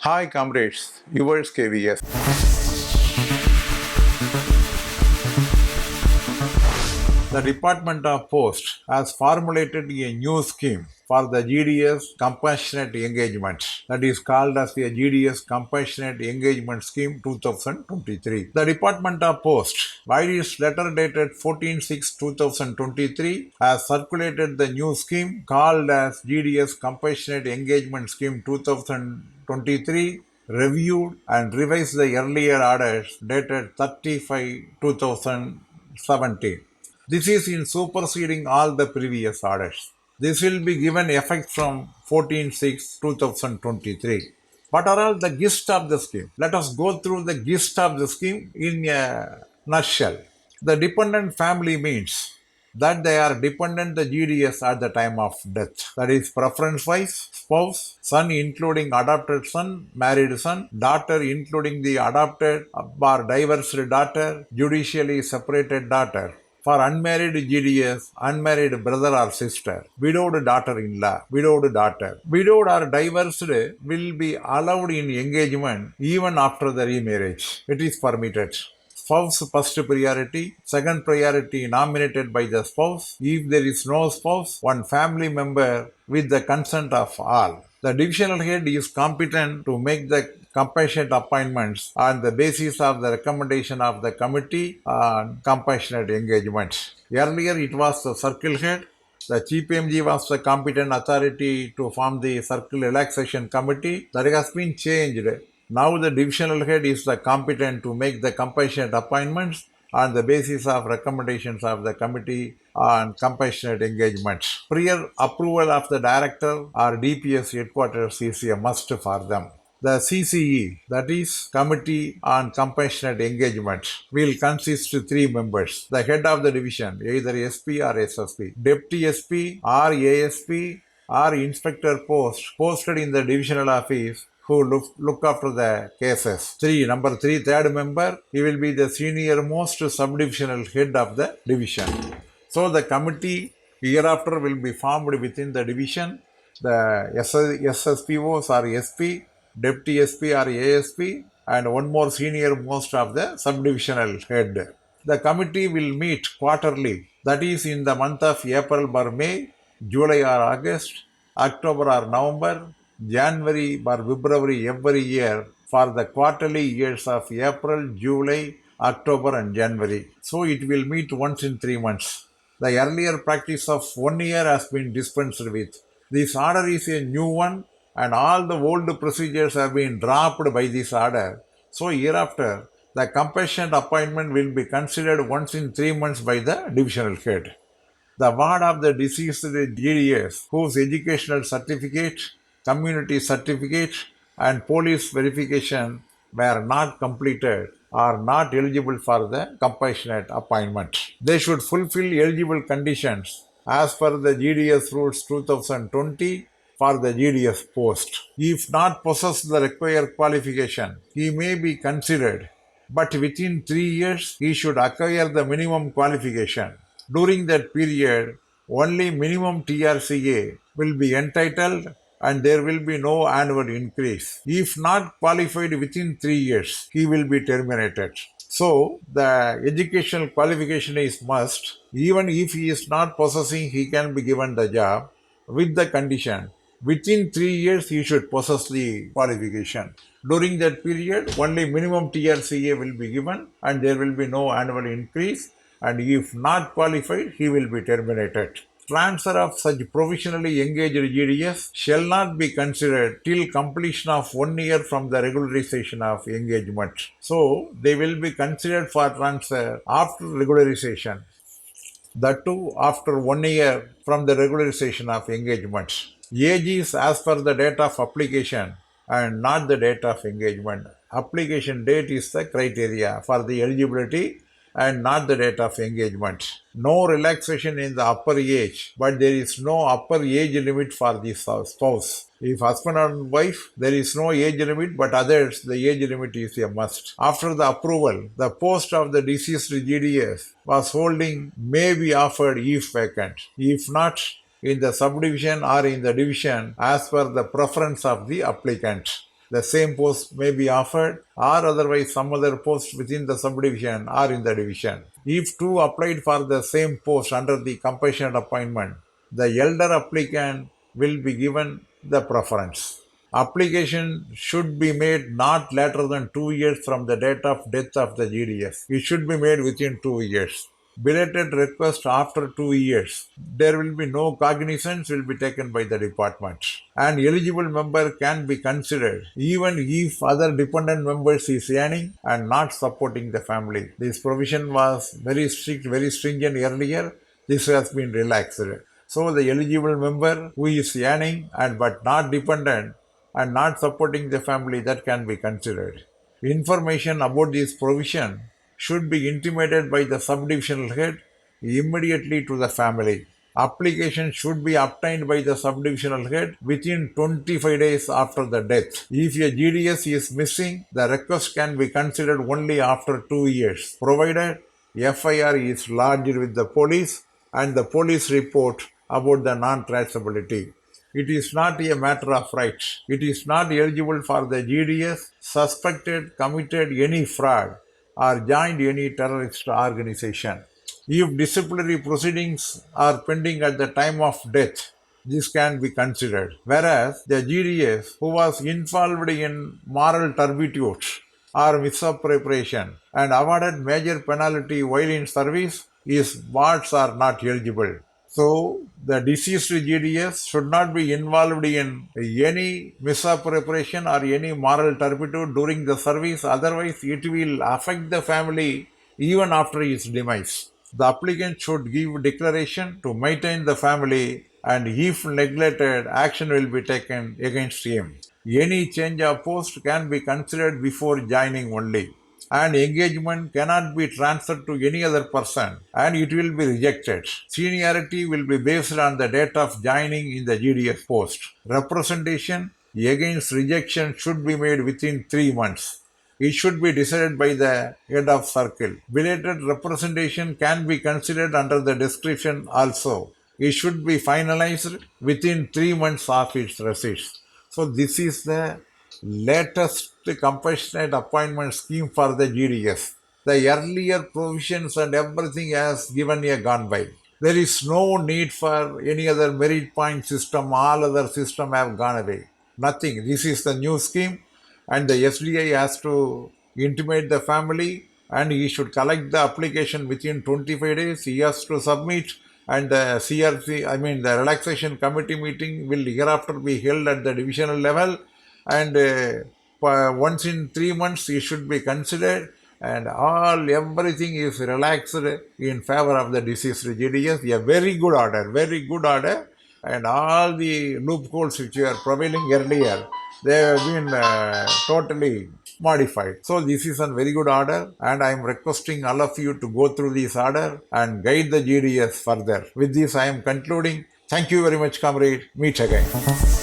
Hi comrades, yours Kayveeyes. The Department of Post has formulated a new scheme for the GDS Compassionate Engagement that is called as the GDS Compassionate Engagement Scheme 2023. The Department of Post, by its letter dated 14/6/2023, has circulated the new scheme called as GDS Compassionate Engagement Scheme 2023, reviewed and revised the earlier orders dated 30/5/2017. This is in superseding all the previous orders. This will be given effect from 14/6/2023. What are all the gist of the scheme? Let us go through the gist of the scheme in a nutshell. The dependent family means that they are dependent the GDS at the time of death. That is preference wise, spouse, son including adopted son, married son, daughter including the adopted or divorced daughter, judicially separated daughter. For unmarried GDS, unmarried brother or sister, widowed daughter-in-law, widowed daughter. Widowed or divorced will be allowed in engagement even after the remarriage. It is permitted. Spouse first priority, second priority nominated by the spouse. If there is no spouse, one family member with the consent of all. The divisional head is competent to make the compassionate appointments on the basis of the recommendation of the committee on compassionate engagement. Earlier it was the circle head. The Chief MG was the competent authority to form the circle relaxation committee. That has been changed. Now the divisional head is the competent to make the compassionate appointments on the basis of recommendations of the committee on compassionate engagement. Prior approval of the director or DPS headquarters is a must for them. The CCE, that is Committee on Compassionate Engagement, will consist of 3 members. The head of the division, either SP or SSP, Deputy SP or ASP or Inspector Post, posted in the divisional office who look after the cases. Number 3, third member, he will be the senior most subdivisional head of the division. So the committee hereafter will be formed within the division. The SSPOs or SP, Deputy SP or ASP, and one more senior most of the subdivisional head. The committee will meet quarterly, that is in the month of April or May, July or August, October or November, January or February every year for the quarterly years of April, July, October and January. So it will meet once in 3 months. The earlier practice of 1 year has been dispensed with. This order is a new one and all the old procedures have been dropped by this order. So hereafter, the compassionate appointment will be considered once in 3 months by the divisional head. The ward of the deceased GDS, whose educational certificate, community certificate, and police verification were not completed are not eligible for the compassionate appointment. They should fulfill eligible conditions as per the GDS rules 2020 for the GDS post. If not possess the required qualification, he may be considered, but within 3 years he should acquire the minimum qualification. During that period, only minimum TRCA will be entitled and there will be no annual increase. If not qualified within 3 years, he will be terminated. So, the educational qualification is must. Even if he is not possessing, he can be given the job with the condition. Within 3 years, he should possess the qualification. During that period, only minimum TRCA will be given and there will be no annual increase. And if not qualified, he will be terminated. Transfer of such provisionally engaged GDS shall not be considered till completion of 1 year from the regularization of engagement. So, they will be considered for transfer after regularization. That too after 1 year from the regularization of engagement. Age is as per the date of application and not the date of engagement. Application date is the criteria for the eligibility and not the date of engagement. No relaxation in the upper age, but there is no upper age limit for the spouse. If husband and wife, there is no age limit, but others, the age limit is a must. After the approval, the post of the deceased GDS was holding may be offered if vacant. If not, in the subdivision or in the division as per the preference of the applicant. The same post may be offered or otherwise some other post within the subdivision or in the division. If two applied for the same post under the compassionate appointment, the elder applicant will be given the preference. Application should be made not later than 2 years from the date of death of the GDS. It should be made within 2 years. Belated request after 2 years, there will be no cognizance will be taken by the department. An eligible member can be considered even if other dependent members is earning and not supporting the family. This provision was very strict, very stringent earlier. This has been relaxed. So the eligible member who is earning and but not dependent and not supporting the family, that can be considered. Information about this provision should be intimated by the subdivisional head immediately to the family. Application should be obtained by the subdivisional head within 25 days after the death. If a GDS is missing, the request can be considered only after 2 years, provided FIR is lodged with the police and the police report about the non-traceability. It is not a matter of right. It is not eligible for the GDS suspected, committed any fraud or joined any terrorist organization. If disciplinary proceedings are pending at the time of death, this can be considered. Whereas the GDS who was involved in moral turpitude or misappropriation and awarded major penalty while in service, his wards are not eligible. So, the deceased GDS should not be involved in any misappropriation or any moral turpitude during the service, otherwise, it will affect the family even after his demise. The applicant should give declaration to maintain the family, and if neglected, action will be taken against him. Any change of post can be considered before joining only. And engagement cannot be transferred to any other person and it will be rejected. Seniority will be based on the date of joining in the GDS post. Representation against rejection should be made within 3 months. It should be decided by the head of circle. Belated representation can be considered under the description also. It should be finalized within 3 months of its receipt. So this is the latest compassionate appointment scheme for the GDS. The earlier provisions and everything has given a gone by. There is no need for any other merit point system. All other system have gone away. Nothing. This is the new scheme and the SDI has to intimate the family and he should collect the application within 25 days. He has to submit and the CRC, the relaxation committee meeting will hereafter be held at the divisional level and once in 3 months it should be considered and everything is relaxed in favor of the deceased GDS. A very good order and all the loopholes which were prevailing earlier, they have been totally modified. So this is a very good order and I am requesting all of you to go through this order and guide the GDS further. With this I am concluding. Thank you very much, comrade. Meet again.